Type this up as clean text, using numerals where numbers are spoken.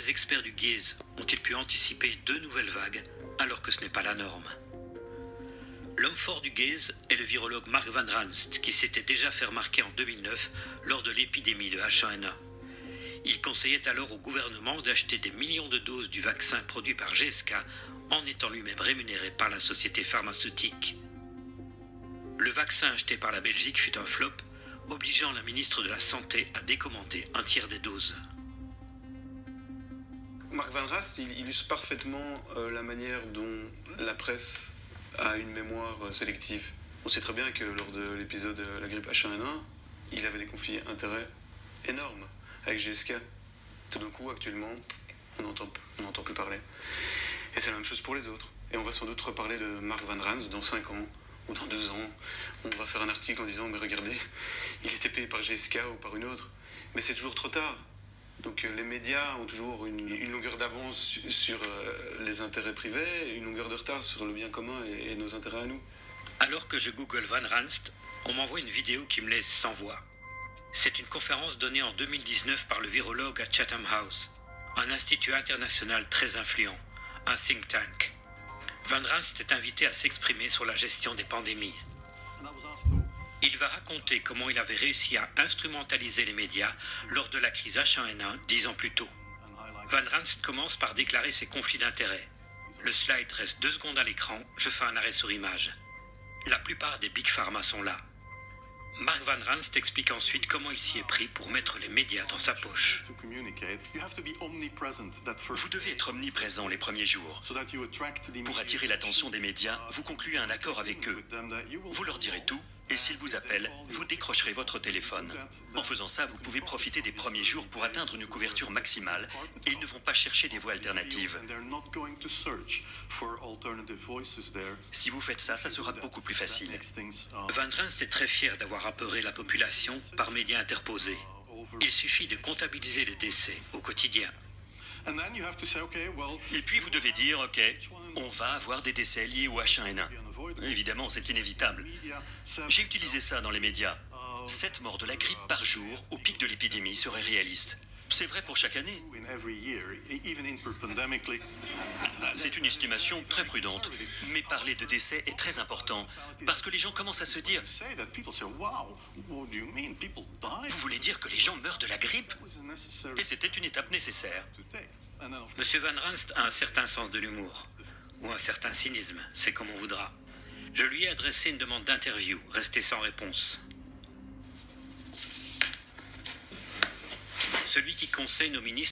les experts du Gaze ont-ils pu anticiper deux nouvelles vagues alors que ce n'est pas la norme? L'homme fort du Gaze est le virologue Mark Van Ranst qui s'était déjà fait remarquer en 2009 lors de l'épidémie de H1N1. Il conseillait alors au gouvernement d'acheter des millions de doses du vaccin produit par GSK en étant lui-même rémunéré par la société pharmaceutique. Le vaccin acheté par la Belgique fut un flop, obligeant la ministre de la Santé à décommander un tiers des doses. Mark Van Ranst il illustre parfaitement la manière dont la presse a une mémoire sélective. On sait très bien que lors de l'épisode de la grippe H1N1, il avait des conflits d'intérêts énormes avec GSK. Tout d'un coup, actuellement, on n'entend plus parler. Et c'est la même chose pour les autres. Et on va sans doute reparler de Mark Van Ranst dans 5 ans ou dans 2 ans. On va faire un article en disant « Mais regardez, il était payé par GSK ou par une autre. » Mais c'est toujours trop tard. Donc les médias ont toujours une longueur d'avance sur les intérêts privés, une longueur de retard sur le bien commun et nos intérêts à nous. Alors que je google Van Ranst, on m'envoie une vidéo qui me laisse sans voix. C'est une conférence donnée en 2019 par le virologue à Chatham House, un institut international très influent, un think tank. Van Ranst est invité à s'exprimer sur la gestion des pandémies. Il va raconter comment il avait réussi à instrumentaliser les médias lors de la crise H1N1 10 ans plus tôt. Van Ranst commence par déclarer ses conflits d'intérêts. Le slide reste 2 secondes à l'écran, je fais un arrêt sur image. La plupart des Big Pharma sont là. Mark Van Ranst explique ensuite comment il s'y est pris pour mettre les médias dans sa poche. Vous devez être omniprésent les premiers jours. Pour attirer l'attention des médias, vous concluez un accord avec eux. Vous leur direz tout, et s'ils vous appellent, vous décrocherez votre téléphone. En faisant ça, vous pouvez profiter des premiers jours pour atteindre une couverture maximale, et ils ne vont pas chercher des voies alternatives. Si vous faites ça, ça sera beaucoup plus facile. Van Ranst est très fier d'avoir apeuré la population par médias interposés. Il suffit de comptabiliser les décès au quotidien. Et puis vous devez dire, ok, on va avoir des décès liés au H1N1. Évidemment, c'est inévitable. J'ai utilisé ça dans les médias. 7 morts de la grippe par jour au pic de l'épidémie serait réaliste. C'est vrai pour chaque année. C'est une estimation très prudente. Mais parler de décès est très important, parce que les gens commencent à se dire « Vous voulez dire que les gens meurent de la grippe ?» Et c'était une étape nécessaire. Monsieur Van Ranst a un certain sens de l'humour, ou un certain cynisme, c'est comme on voudra. Je lui ai adressé une demande d'interview, restée sans réponse. Celui qui conseille nos ministres